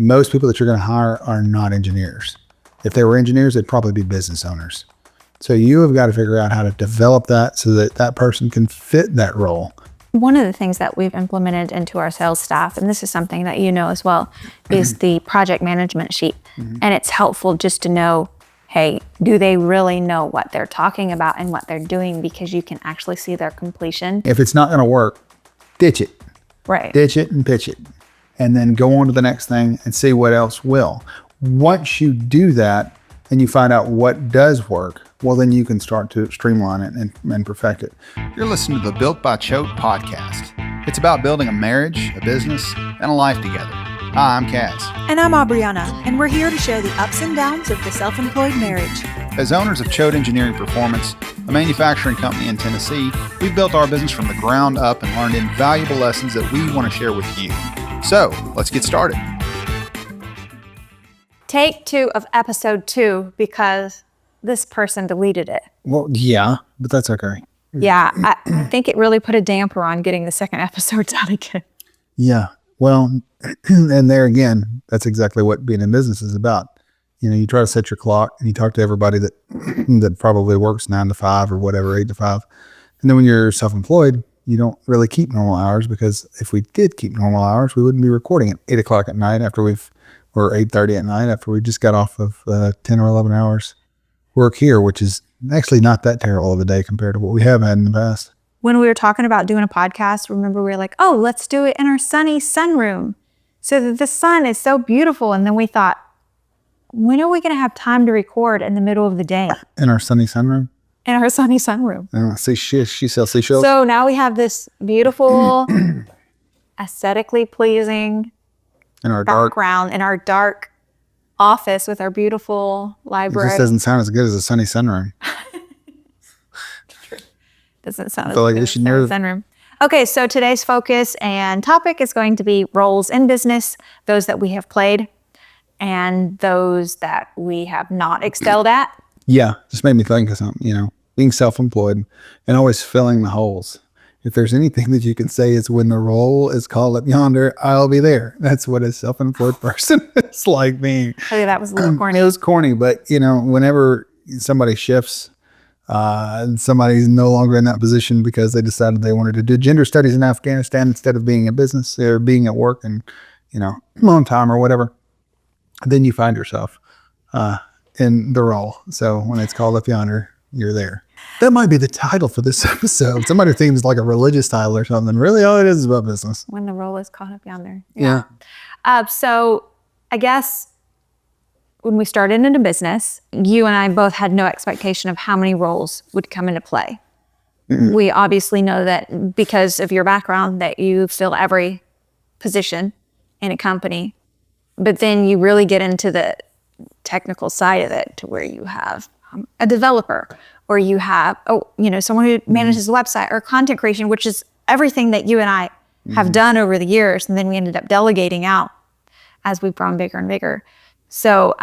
Most people that you're going to hire are not engineers. If they were engineers, they'd probably be business owners. So you have got to figure out how to develop that so that that person can fit that role. One of the things that we've implemented into our sales staff, and this is something that you know as well, is the project management sheet. And it's helpful just to know, hey, do they really know what they're talking about and what they're doing, because you can actually see their completion. If it's not going to work, ditch it. Right. Ditch it and pitch it. And then go on to the next thing and see what else will. Once you do that and you find out what does work, well, then you can start to streamline it and perfect it. You're listening to the Built by Choate podcast. It's about building a marriage, a business, and a life together. Hi, I'm Kaz. And I'm Aubriana, and we're here to share the ups and downs of the self-employed marriage. As owners of Choate Engineering Performance, a manufacturing company in Tennessee, we've built our business from the ground up and learned invaluable lessons that we want to share with you. So, let's get started. Take 2 of episode 2 because this person deleted it. Well, yeah, but that's okay. Yeah, I think it really put a damper on getting the second episode out again. Yeah, well, and there again, that's exactly what being in business is about. You know, you try to set your clock and you talk to everybody that probably works 9 to 5 or whatever, 8 to 5. And then when you're self-employed, you don't really keep normal hours, because if we did keep normal hours, we wouldn't be recording at 8 o'clock at night or 8:30 at night after we just got off of 10 or 11 hours work here, which is actually not that terrible of a day compared to what we have had in the past. When we were talking about doing a podcast, remember we were like, oh, let's do it in our sunny sunroom so that the sun is so beautiful. And then we thought, when are we going to have time to record in the middle of the day? In our sunny sunroom? In our sunny sunroom. She sells seashells. So now we have this beautiful, aesthetically pleasing in our dark background in our dark office with our beautiful library. It just doesn't sound as good as a sunny sunroom. Doesn't sound as like good they as should a never... sunroom. Okay, so today's focus and topic is going to be roles in business, those that we have played and those that we have not excelled at. Yeah, just made me think of something, you know, being self-employed and always filling the holes. If there's anything that you can say, is when the role is called up yonder, I'll be there. That's what a self-employed person is like me. Okay, that was a little corny. It was corny, but you know, whenever somebody shifts, somebody's no longer in that position because they decided they wanted to do gender studies in Afghanistan instead of being in business or being at work and, you know, on time or whatever, then you find yourself in the role. So when it's called up yonder, you're there. That might be the title for this episode. Somebody thinks like a religious title or something. Really, all it is about business. When the role is caught up yonder. Yeah. So I guess when we started into business, you and I both had no expectation of how many roles would come into play. Mm-hmm. We obviously know that because of your background that you fill every position in a company, but then you really get into the technical side of it to where you have a developer, or you have, someone who manages a website or content creation, which is everything that you and I have done over the years. And then we ended up delegating out as we've grown bigger and bigger. So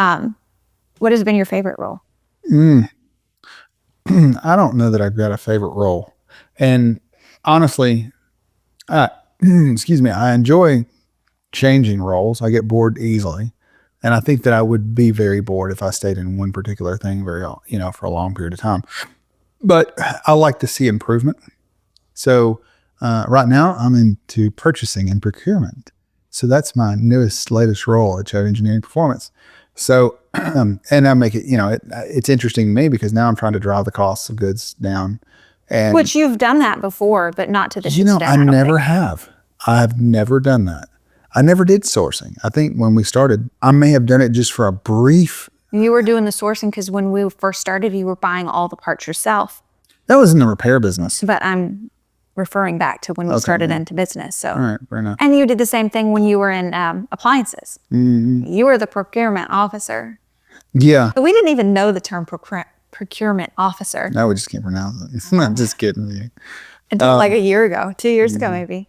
what has been your favorite role? I don't know that I've got a favorite role. And honestly, I enjoy changing roles. I get bored easily. And I think that I would be very bored if I stayed in one particular thing for a long period of time. But I like to see improvement. So right now I'm into purchasing and procurement. So that's my latest role at Choate Engineering Performance. So, and I make it, it's interesting to me because now I'm trying to drive the costs of goods down. And which you've done that before, but not to this extent. I never have. I've never done that. I never did sourcing. I think when we started, I may have done it just for a brief. You were doing the sourcing because when we first started, you were buying all the parts yourself. That was in the repair business. But I'm referring back to when we started into business. So, all right, fair enough. And you did the same thing when you were in appliances. Mm-hmm. You were the procurement officer. Yeah. But we didn't even know the term procurement officer. No, we just can't pronounce it. I'm just kidding. Like a year ago, 2 years ago, maybe.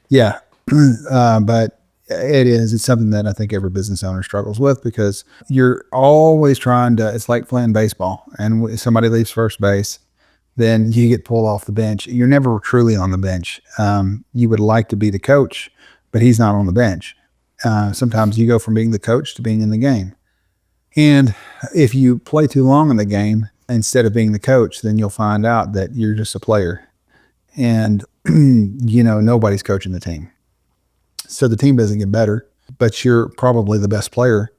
Yeah. But it's something that I think every business owner struggles with because you're always it's like playing baseball, and if somebody leaves first base, then you get pulled off the bench. You're never truly on the bench. You would like to be the coach, but he's not on the bench. sometimes you go from being the coach to being in the game. And if you play too long in the game instead of being the coach, then you'll find out that you're just a player. And, nobody's coaching the team. So the team doesn't get better, but you're probably the best player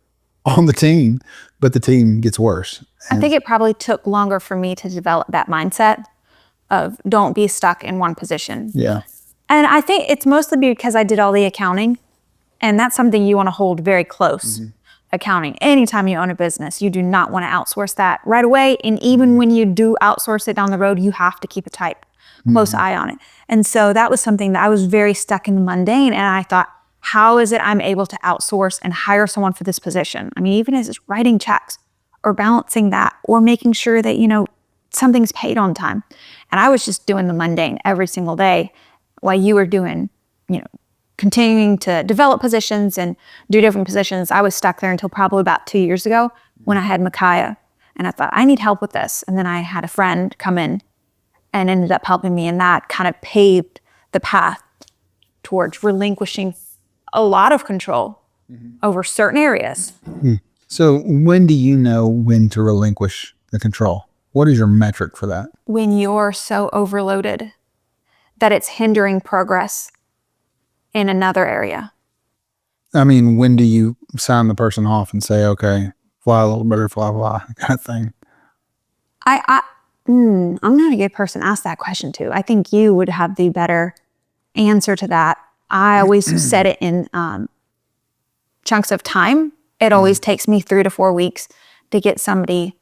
on the team, but the team gets worse. I think it probably took longer for me to develop that mindset of don't be stuck in one position. Yeah. And I think it's mostly because I did all the accounting, and that's something you want to hold very close. Accounting. Anytime you own a business, you do not want to outsource that right away. And even when you do outsource it down the road, you have to keep a tight, close eye on it. And so that was something that I was very stuck in the mundane. And I thought, how is it I'm able to outsource and hire someone for this position? I mean, even as it's writing checks or balancing that or making sure that, something's paid on time. And I was just doing the mundane every single day while you were doing, continuing to develop positions and do different positions. I was stuck there until probably about 2 years ago when I had Micaiah. And I thought, I need help with this. And then I had a friend come in and ended up helping me. And that kind of paved the path towards relinquishing a lot of control over certain areas. So when do you know when to relinquish the control? What is your metric for that? When you're so overloaded that it's hindering progress in another area. I mean, when do you sign the person off and say, okay, fly a little better, fly, kind of thing? I'm not a good person to ask that question to. I think you would have the better answer to that. I always set it in chunks of time. It always takes me 3 to 4 weeks to get somebody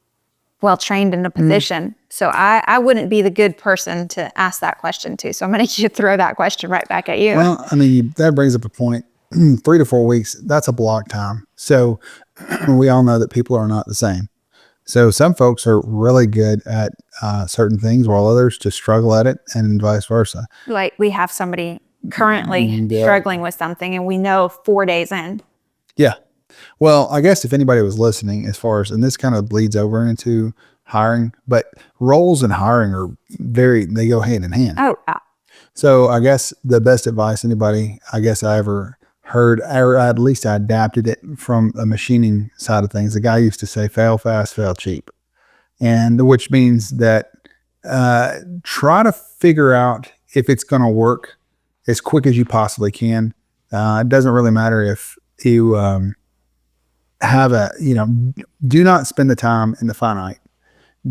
well trained in a position. So I wouldn't be the good person to ask that question to. So I'm going to throw that question right back at you. Well, I mean, that brings up a point. 3 to 4 weeks, that's a block time. So we all know that people are not the same. So some folks are really good at certain things while others just struggle at it and vice versa. Like we have somebody currently struggling with something and we know 4 days in. Yeah. Well, I guess if anybody was listening as far as, and this kind of bleeds over into hiring, but roles and hiring are they go hand in hand. Oh, yeah. So I guess the best advice I ever heard, or at least I adapted it from a machining side of things. The guy used to say, fail fast, fail cheap. And which means that try to figure out if it's going to work as quick as you possibly can. It doesn't really matter if you do not spend the time in the finite.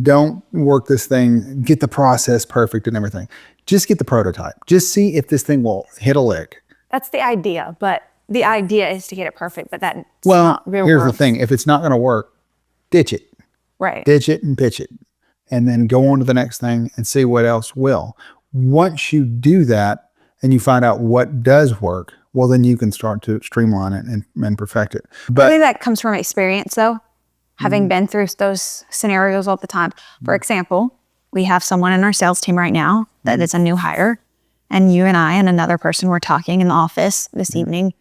Don't work this thing, get the process perfect and everything. Just get the prototype. Just see if this thing will hit a lick. That's the idea, but the idea is to get it perfect, but that's Well, not real here's work. the thing. If it's not going to work, ditch it. Right. Ditch it and pitch it. And then go on to the next thing and see what else will. Once you do that and you find out what does work, well, then you can start to streamline it and perfect it. I But think that comes from experience, though, having been through those scenarios all the time. For example, we have someone in our sales team right now that is a new hire, and you and I and another person were talking in the office this evening.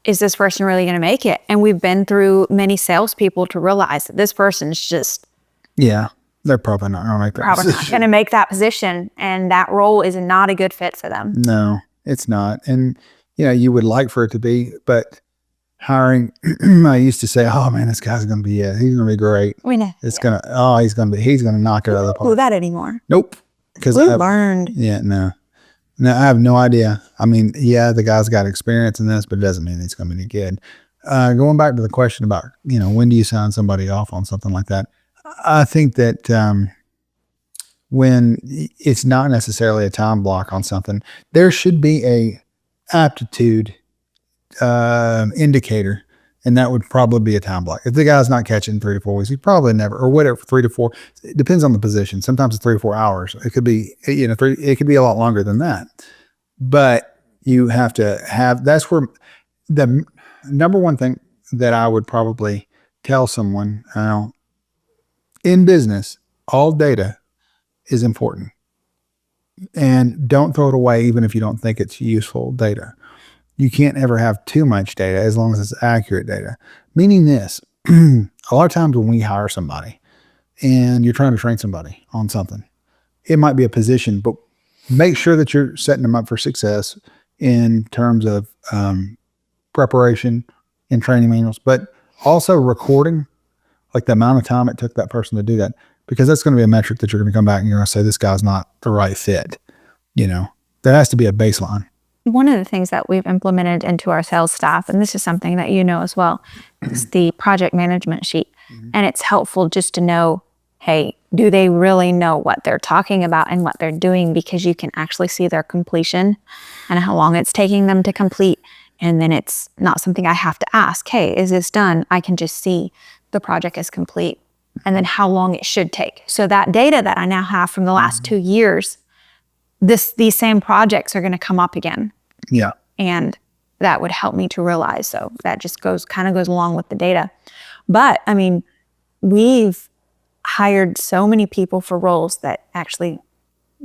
Is this person really going to make it? And we've been through many salespeople to realize that this person's just yeah, they're probably not going to make that probably not decision. going to make that position, and that role is not a good fit for them. No, it's not. And, you would like for it to be, but hiring, I used to say, oh man, this guy's going to be, he's going to be great. We know. He's going to knock it out of the Do park. that anymore. Nope. Because We learned. yeah, no, I have no idea. I mean, yeah, the guy's got experience in this, but it doesn't mean he's going to be any good. Going back to the question about, when do you sign somebody off on something like that? I think that when it's not necessarily a time block on something, there should be a aptitude indicator, and that would probably be a time block. If the guy's not catching 3 to 4 weeks, he probably never, or whatever, 3 to 4. It depends on the position. Sometimes it's 3 to 4 hours. It could be, it could be a lot longer than that. But you have to have. That's where the number one thing that I would probably tell someone in business, all data is important. And don't throw it away even if you don't think it's useful data. You can't ever have too much data as long as it's accurate data. Meaning this, a lot of times when we hire somebody and you're trying to train somebody on something, it might be a position, but make sure that you're setting them up for success in terms of preparation and training manuals, but also recording, like the amount of time it took that person to do that, because that's going to be a metric that you're going to come back and you're going to say, this guy's not the right fit. There has to be a baseline. One of the things that we've implemented into our sales staff, and this is something that you know as well, is the project management sheet. And it's helpful just to know, hey, do they really know what they're talking about and what they're doing? Because you can actually see their completion and how long it's taking them to complete. And then it's not something I have to ask, hey, is this done? I can just see the project is complete and then how long it should take. So that data that I now have from the last 2 years, these same projects are going to come up again. Yeah. And that would help me to realize. So that just goes along with the data. But I mean, we've hired so many people for roles that actually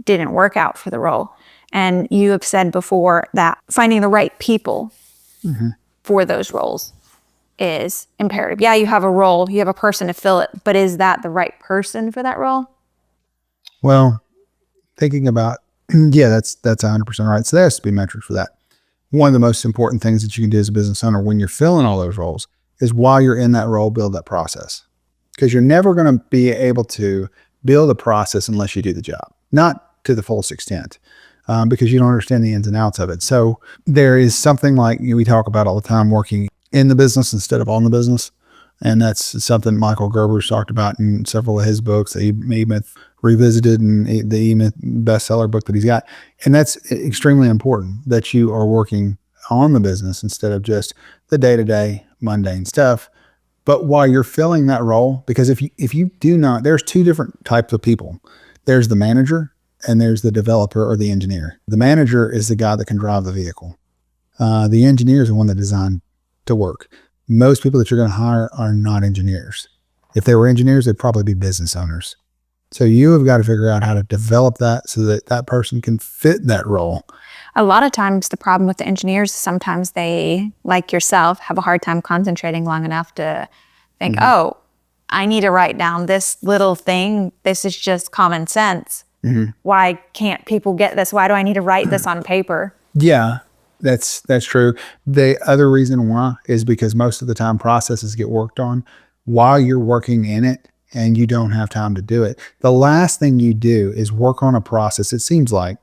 didn't work out for the role. And you have said before that finding the right people for those roles is imperative. Yeah, you have a role, you have a person to fill it, but is that the right person for that role? Well, thinking about, that's 100% right. So there has to be metrics for that. One of the most important things that you can do as a business owner when you're filling all those roles is while you're in that role, build that process. Because you're never going to be able to build a process unless you do the job, not to the fullest extent, because you don't understand the ins and outs of it. So there is something like we talk about all the time, working in the business instead of on the business. And that's something Michael Gerber's talked about in several of his books that E-Myth revisited, and the E-Myth bestseller book that he's got. And that's extremely important, that you are working on the business instead of just the day-to-day mundane stuff. But while you're filling that role, because if you do not, there's two different types of people. There's the manager and there's the developer or the engineer. The manager is the guy that can drive the vehicle. The engineer is the one that designed to work. Most people that you're going to hire are not engineers. If they were engineers, they'd probably be business owners. So you have got to figure out how to develop that so that that person can fit that role. A lot of times the problem with the engineers, sometimes they, like yourself, have a hard time concentrating long enough to think, oh, I need to write down this little thing. This is just common sense. Why can't people get this? Why do I need to write this on paper? Yeah, that's true. The other reason why is because most of the time processes get worked on while you're working in it and you don't have time to do it. The last thing you do is work on a process. It seems like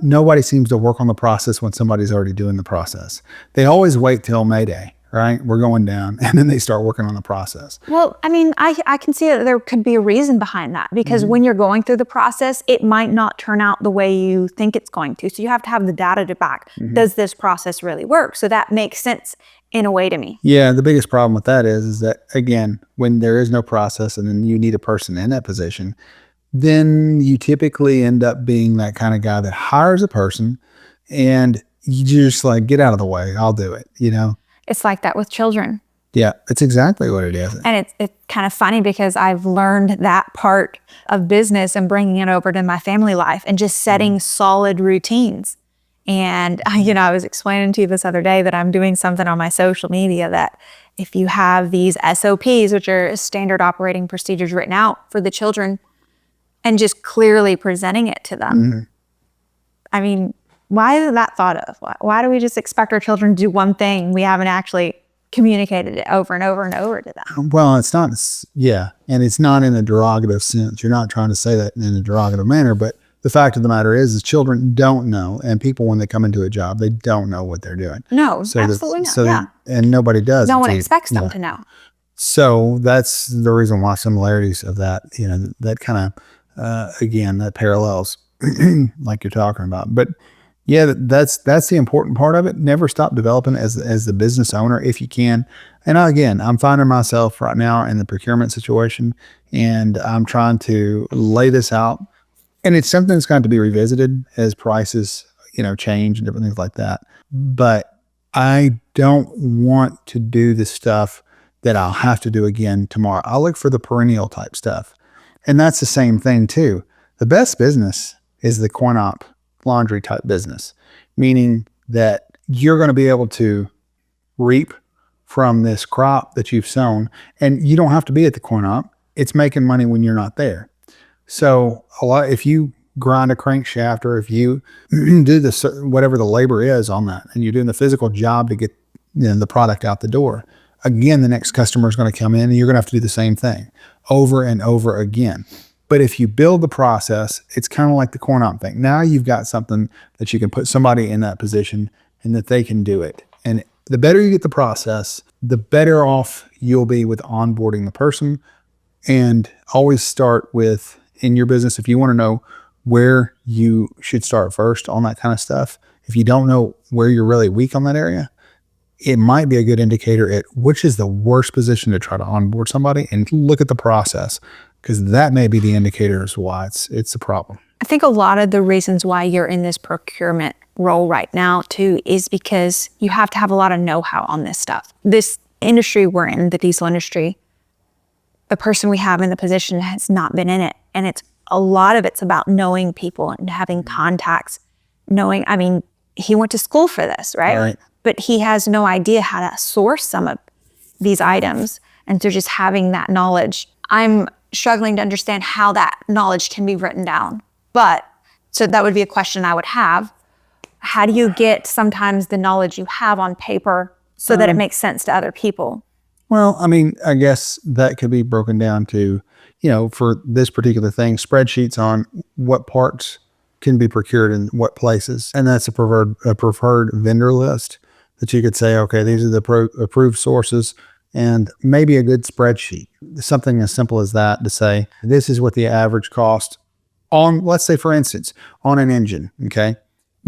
nobody seems to work on the process when somebody's already doing the process. They always wait till Mayday, right? We're going down, and then they start working on the process. Well, I mean, I can see that there could be a reason behind that, because when you're going through the process, it might not turn out the way you think it's going to. So you have to have the data to back. Does this process really work? So that makes sense in a way to me. Yeah, the biggest problem with that is that, again, when there is no process and then you need a person in that position, then you typically end up being that kind of guy that hires a person and you just like, get out of the way, I'll do it, It's like that with children. Yeah, it's exactly what it is. And it's kind of funny because I've learned that part of business and bringing it over to my family life and just setting solid routines. And, I was explaining to you this other day that I'm doing something on my social media that if you have these SOPs, which are standard operating procedures written out for the children, and just clearly presenting it to them. I mean, why is that thought of? Why do we just expect our children to do one thing? We haven't actually communicated it over and over and over to them. Well, it's not, and it's not in a derogative sense. You're not trying to say that in a derogative manner, but the fact of the matter is children don't know, and people, when they come into a job, they don't know what they're doing. No, absolutely not. And nobody does. No one expects them to know. So that's the reason why similarities of that, that kind of, again, that parallels like you're talking about. But yeah, that's the important part of it. Never stop developing as the business owner if you can. And again, I'm finding myself right now in the procurement situation, and I'm trying to lay this out. And it's something that's going to be revisited as prices, change and different things like that. But I don't want to do the stuff that I'll have to do again tomorrow. I'll look for the perennial type stuff. And that's the same thing too. The best business is the coin-op laundry type business, meaning that you're going to be able to reap from this crop that you've sown, and you don't have to be at the coin-op. It's making money when you're not there. So if you grind a crankshaft, or if you do whatever the labor is on that, and you're doing the physical job to get the product out the door. Again, the next customer is going to come in and you're going to have to do the same thing over and over again. But if you build the process, it's kind of like the corn op thing. Now you've got something that you can put somebody in that position and that they can do it. And the better you get the process, the better off you'll be with onboarding the person. And always start with, in your business, if you want to know where you should start first on that kind of stuff, if you don't know where you're really weak on that area, it might be a good indicator at which is the worst position to try to onboard somebody, and look at the process, because that may be the indicator as why it's a problem. I think a lot of the reasons why you're in this procurement role right now too is because you have to have a lot of know-how on this stuff. This industry we're in, the diesel industry, the person we have in the position has not been in it. And it's a lot of it's about knowing people and having contacts, he went to school for this, right? But he has no idea how to source some of these items. And so just having that knowledge, I'm struggling to understand how that knowledge can be written down. But so that would be a question I would have. How do you get sometimes the knowledge you have on paper so that it makes sense to other people? Well, I guess that could be broken down to, for this particular thing, spreadsheets on what parts can be procured in what places. And that's a preferred vendor list that you could say, okay, these are the approved sources, and maybe a good spreadsheet, something as simple as that, to say, this is what the average cost on, let's say, for instance, on an engine, okay?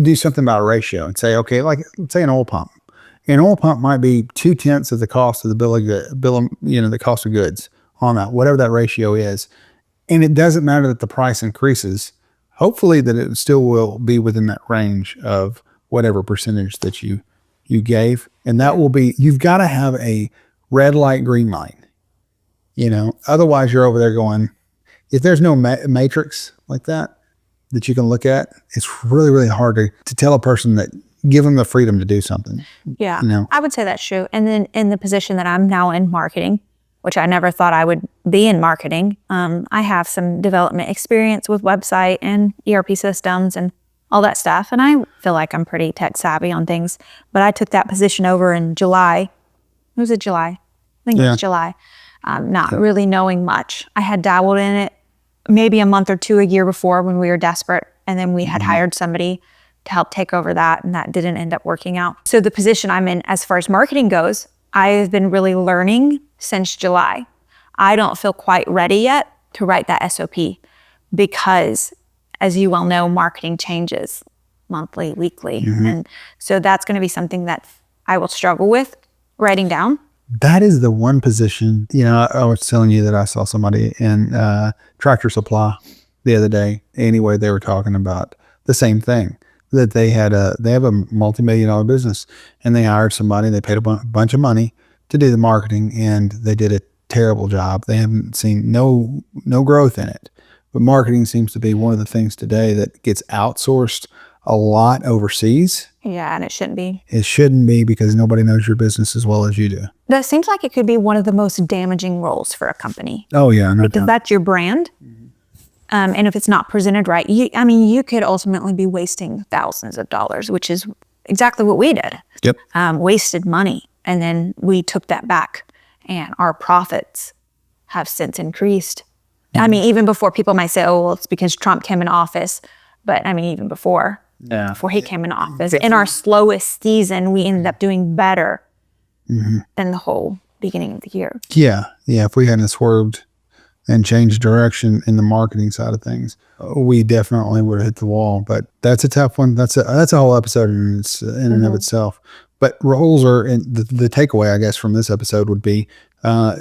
Do something about a ratio and say, okay, like, let's say an oil pump. An oil pump might be 2/10 of the cost of the cost of goods on that, whatever that ratio is. And it doesn't matter that the price increases. Hopefully that it still will be within that range of whatever percentage that you gave. And that will be, you've got to have a red light, green light. Otherwise you're over there going, if there's no matrix like that you can look at, it's really, really hard to tell a person that, give them the freedom to do something. Yeah, I would say that's true. And then in the position that I'm now in marketing, which I never thought I would be in marketing, I have some development experience with website and ERP systems and all that stuff. And I feel like I'm pretty tech savvy on things. But I took that position over in July. Was it July? I think it was July. Not really knowing much. I had dabbled in it maybe a month or two a year before when we were desperate. And then we had hired somebody to help take over that, and that didn't end up working out. So the position I'm in as far as marketing goes, I've been really learning since July. I don't feel quite ready yet to write that SOP because, as you well know, marketing changes monthly, weekly. And so that's going to be something that I will struggle with writing down. That is the one position, I was telling you that I saw somebody in Tractor Supply the other day. Anyway, they were talking about the same thing, that they have a multi-million-dollar business, and they hired somebody, they paid a bunch of money to do the marketing, and they did a terrible job. They haven't seen no growth in it. But marketing seems to be one of the things today that gets outsourced a lot overseas. Yeah, and it shouldn't be. It shouldn't be, because nobody knows your business as well as you do. That seems like it could be one of the most damaging roles for a company. Oh yeah, because that's your brand. And if it's not presented right, you could ultimately be wasting thousands of dollars, which is exactly what we did. Yep. Wasted money. And then we took that back, and our profits have since increased. Even before, people might say, oh, well, it's because Trump came in office. But even before he came in office, in our slowest season, we ended up doing better than the whole beginning of the year. Yeah. If we hadn't swerved and changed direction in the marketing side of things, we definitely would have hit the wall. But that's a tough one. That's a whole episode in and of itself. But roles are, the takeaway, I guess, from this episode would be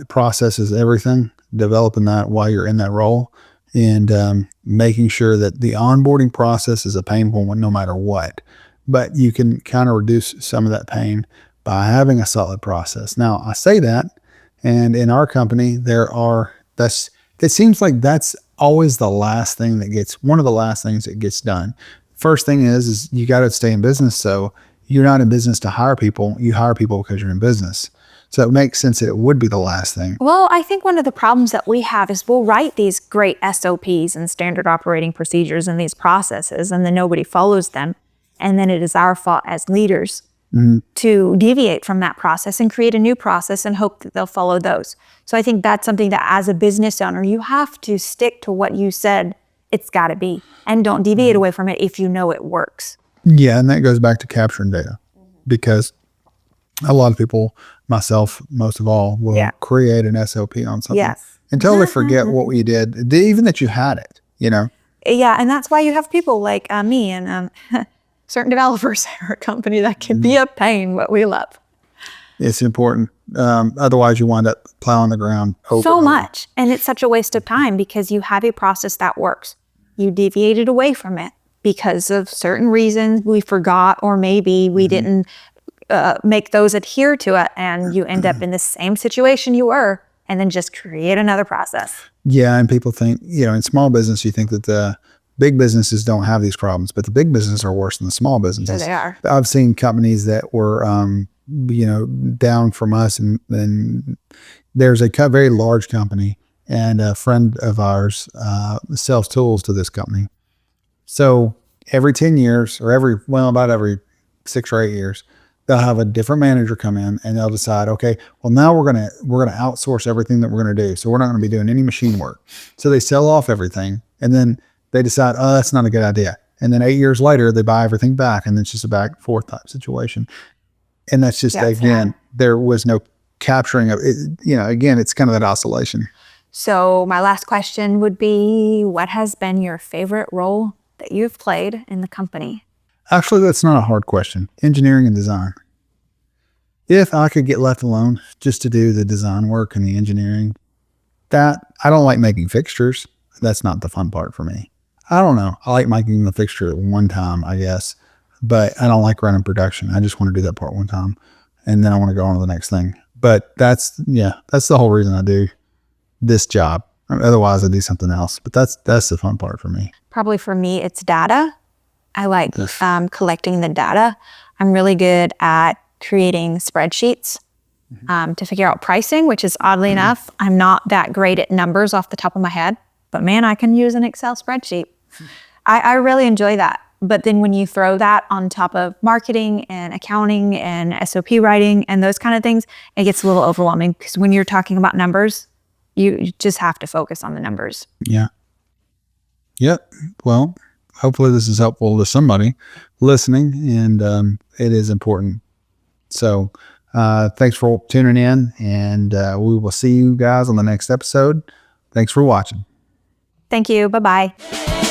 process is everything. Developing that while you're in that role, and making sure that the onboarding process is a painful one no matter what. But you can kind of reduce some of that pain by having a solid process. Now, I say that, and in our company, it seems like that's always one of the last things that gets done. First thing is you got to stay in business. So you're not in business to hire people. You hire people because you're in business. So it makes sense that it would be the last thing. Well, I think one of the problems that we have is we'll write these great SOPs and standard operating procedures and these processes, and then nobody follows them. And then it is our fault as leaders to deviate from that process and create a new process and hope that they'll follow those. So I think that's something that as a business owner, you have to stick to what you said it's got to be and don't deviate away from it if you know it works. Yeah, and that goes back to capturing data because a lot of people, myself most of all, will create an SOP on something and totally forget what you did, even that you had it, you know? Yeah, and that's why you have people like me and certain developers at our company that can be a pain, but we love. It's important. Otherwise, you wind up plowing the ground over So much. And it's such a waste of time because you have a process that works. You deviated away from it because of certain reasons we forgot, or maybe we didn't make those adhere to it. And you end up in the same situation you were, and then just create another process. Yeah, and people think, you know, in small business, you think that the big businesses don't have these problems, but the big businesses are worse than the small businesses. So they are. I've seen companies that were, you know, down from us, and there's a very large company, and a friend of ours sells tools to this company. So every 10 years, or about every 6 or 8 years, they'll have a different manager come in and they'll decide, okay, well, now we're gonna outsource everything that we're gonna do. So we're not gonna be doing any machine work. So they sell off everything, and then they decide, oh, that's not a good idea. And then 8 years later, they buy everything back, and it's just a back and forth type situation. And that's just, again, there was no capturing of it. You know, again, it's kind of that oscillation. So my last question would be, what has been your favorite role that you've played in the company? Actually, that's not a hard question. Engineering and design. If I could get left alone just to do the design work and the engineering, I don't like making fixtures. That's not the fun part for me. I don't know. I like making the fixture at one time, I guess, but I don't like running production. I just want to do that part one time, and then I want to go on to the next thing. But that's the whole reason I do this job. Otherwise, I do something else. But that's the fun part for me. Probably for me, it's data. I like collecting the data. I'm really good at creating spreadsheets to figure out pricing, which is oddly enough, I'm not that great at numbers off the top of my head, but man, I can use an Excel spreadsheet. I really enjoy that. But then when you throw that on top of marketing and accounting and SOP writing and those kind of things, it gets a little overwhelming because when you're talking about numbers, you just have to focus on the numbers. Yeah. Yep. Well, hopefully this is helpful to somebody listening, and it is important. So thanks for tuning in, and we will see you guys on the next episode. Thanks for watching. Thank you. Bye-bye.